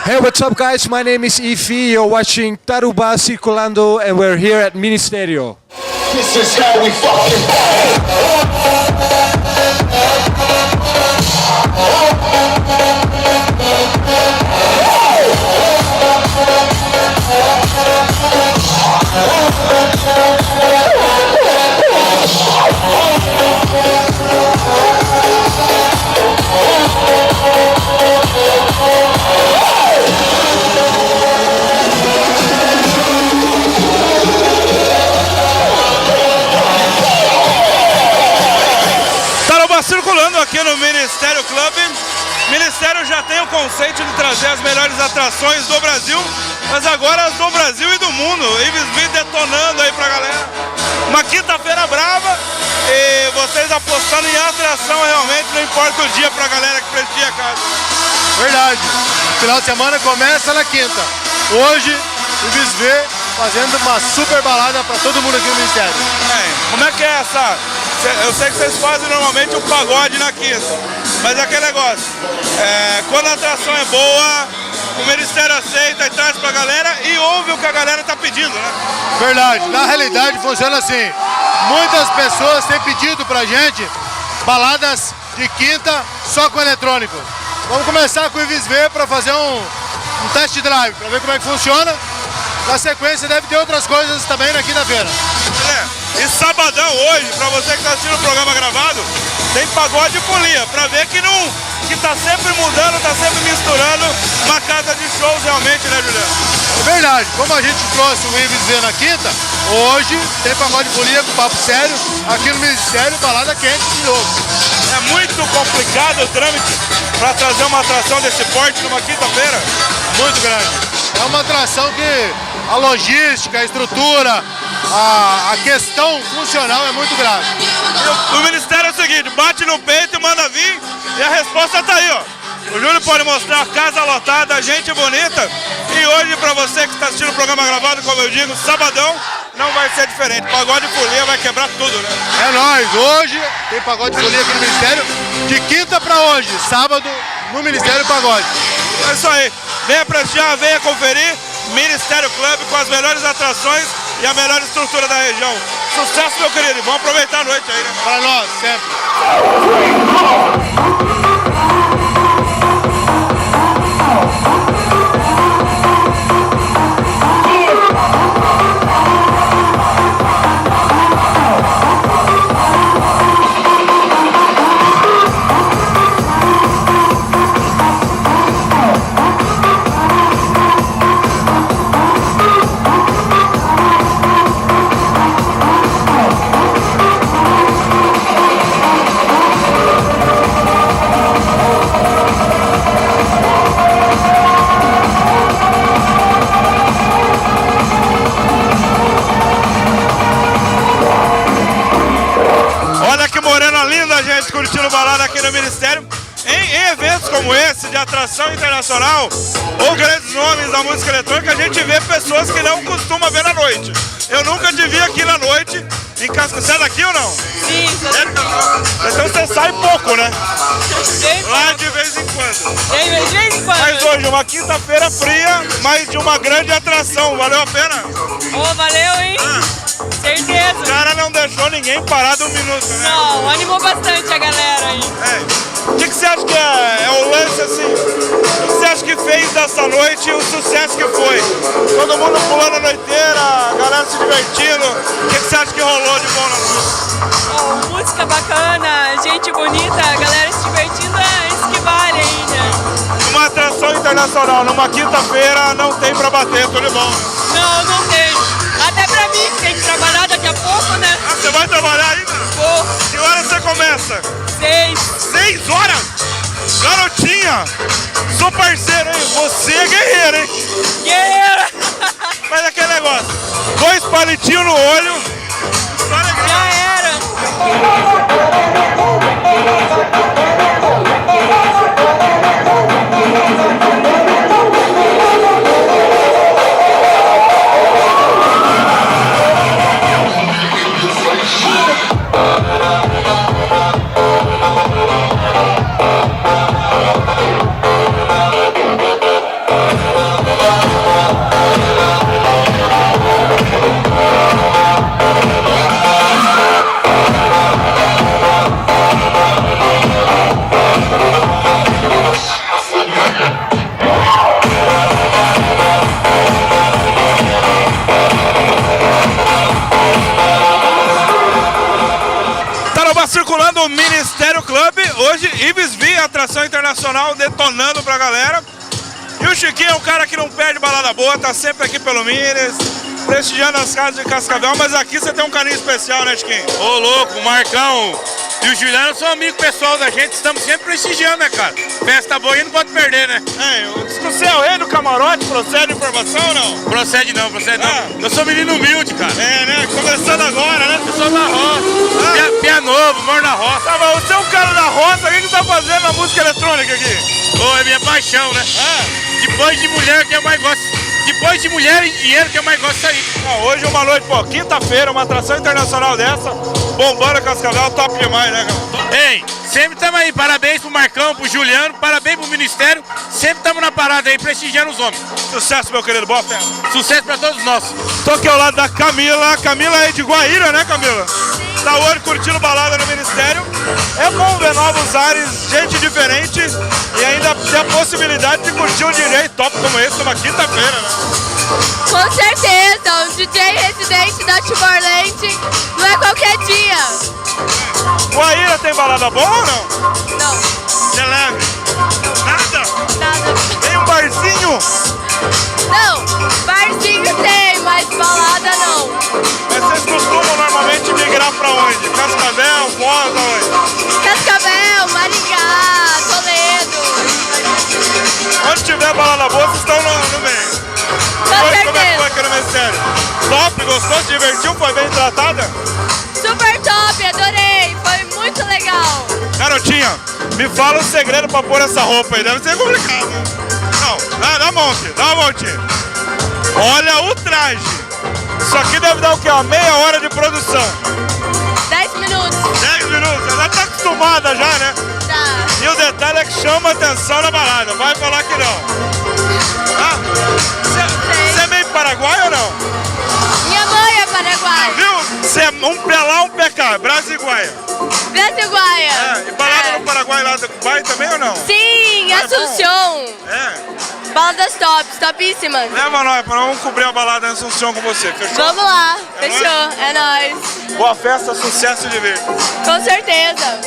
Hey, what's up, guys? My name is Ifi. You're watching Tarubá Circulando, and we're here at Ministerio. This is how we fucking circulando aqui no Ministério Club. Ministério já tem o conceito de trazer as melhores atrações do Brasil, mas agora as do Brasil e do mundo. Eles vêm detonando aí pra galera. Uma quinta-feira brava e vocês apostando em atração realmente, não importa o dia pra galera que prestigia a casa. Verdade. O final de semana começa na quinta. Hoje, o Bisvê fazendo uma super balada pra todo mundo aqui no Ministério. Como é que é essa? Eu sei que vocês fazem normalmente o pagode na quinta, mas é aquele negócio, quando a atração é boa, o Ministério aceita e traz pra galera e ouve o que a galera tá pedindo, né? Verdade, na realidade funciona assim, muitas pessoas têm pedido pra gente baladas de quinta só com eletrônico. Vamos começar com o Ivisv pra fazer um test drive, pra ver como é que funciona. Na sequência deve ter outras coisas também na quinta-feira. E sabadão hoje, pra você que tá assistindo o programa gravado, tem pagode e folia, pra ver que tá sempre mudando, tá sempre misturando uma casa de shows realmente, né, Juliano? É verdade, como a gente trouxe o Ivisv na quinta, hoje tem pagode e folia com papo sério, aqui no Ministério, balada quente de novo. É muito complicado o trâmite pra trazer uma atração desse porte numa quinta-feira? Muito grande. É uma atração que a logística, a estrutura, a questão funcional é muito grave. O Ministério é o seguinte, bate no peito e manda vir, e a resposta tá aí, ó. O Júlio pode mostrar casa lotada, gente bonita, e hoje pra você que está assistindo o programa gravado, como eu digo, sabadão, não vai ser diferente. Pagode e folia vai quebrar tudo, né? É nóis, hoje tem pagode e folia aqui no Ministério, de quinta pra hoje, sábado, no Ministério Pagode. É isso aí, venha prestigiar, venha conferir, Ministério Club com as melhores atrações e a melhor estrutura da região. Sucesso, meu querido, vamos aproveitar a noite aí, né? Para nós, sempre. Curtindo balada aqui no Ministério, em eventos como esse, de atração internacional, ou grandes nomes da música eletrônica, a gente vê pessoas que não costumam ver na noite. Eu nunca te vi aqui na noite, em Cascavel. Você é daqui ou não? Sim, sou Então você sai pouco, né? bem Lá de vez em quando. de vez em quando. Mas hoje, uma quinta-feira fria, mas de uma grande atração. Valeu a pena? Oh, valeu, hein? Certeza. O cara não deixou ninguém parado um minuto, né? Não, animou bastante a galera aí. O que você acha que é o lance assim? O que você acha que fez dessa noite o sucesso que foi? Todo mundo pulando a noite inteira, a galera se divertindo. O que você acha que rolou de bom na noite? Oh, música bacana, gente bonita, a galera se divertindo, é isso que vale ainda. Uma atração internacional, numa quinta-feira, não tem pra bater, tudo de bom. Não, não tem. Até pra mim, que tem que trabalhar daqui a pouco, né? Ah, você vai trabalhar ainda? Vou. Que hora você começa? 6. 6 horas? Garotinha! Sou parceiro, hein? Você é guerreiro, hein? Guerreira! Mas aquele negócio, 2 palitinhos no olho, só alegria. Já era! atração internacional detonando pra galera. E o Chiquinho é um cara que não perde balada boa, tá sempre aqui pelo Minas, prestigiando as casas de Cascavel, mas aqui você tem um carinho especial, né, Chiquinho? Ô, louco, o Marcão e o Juliano são amigos pessoal da gente, estamos sempre prestigiando, né, cara? Festa boa e não pode perder, né? Você é o rei do camarote, procede informação ou não? Procede não. Eu sou menino humilde, cara. É, né? Começando agora, né? Eu sou da roça, pia novo, moro na roça. Tá, mas você é um cara da roça, o que você tá fazendo na música eletrônica aqui? Ô, é minha paixão, né? Depois de mulher que eu mais gosto. Depois de mulher e dinheiro que eu mais gosto de sair. Hoje uma noite, pô, quinta-feira, uma atração internacional dessa, bombando Cascavel, top demais, né, cara? Ei, sempre estamos aí, parabéns pro Marcão, pro Juliano, parabéns pro Ministério, sempre estamos na parada aí, prestigiando os homens. Sucesso, meu querido, boa festa. Sucesso pra todos nós. Tô aqui ao lado da Camila, Camila é de Guaíra, né, Camila? Tá hoje curtindo balada no Ministério. É bom ver novos ares, gente diferente e ainda ter a possibilidade de curtir um DJ top como esse numa quinta-feira, né? Com certeza, um DJ residente da Timor-Leste não é qualquer dia. Guaíra tem balada boa ou não? Não, De leve. Nada? nada. Tem um barzinho? Não, barzinho tem, mas balada não. Mas vocês costumam normalmente migrar pra onde? Cascavel, Foz, aonde? Cascavel, Maringá, Toledo. Onde tiver balada boa, vocês estão no meio. Com Como é que certeza. foi aqui no Ministério? Top, gostou, se divertiu, foi bem tratada? Super top, adorei, foi muito legal. Garotinha, me fala um segredo pra pôr essa roupa aí, deve ser complicado, né? Não, dá uma monte, dá uma montinha. Olha o traje. Isso aqui deve dar o quê? Uma meia hora de produção. 10 minutos. 10 minutos, você já tá acostumada já, né? Tá. E o detalhe é que chama atenção na balada, vai falar que não. Você é meio paraguaio ou não? Minha mãe é paraguaia. Viu? Você é um pé lá, um pé cá, Brasiguaia. Brasiguaia. E balada no Paraguai lá vai também ou não? Sim, é Assunção. É. Baladas tops, topíssimas. Leva nós, vamos cobrir a balada em Assunção com você, fechou? Vamos lá, É fechou, é nóis. Boa festa, sucesso de ver. Com certeza.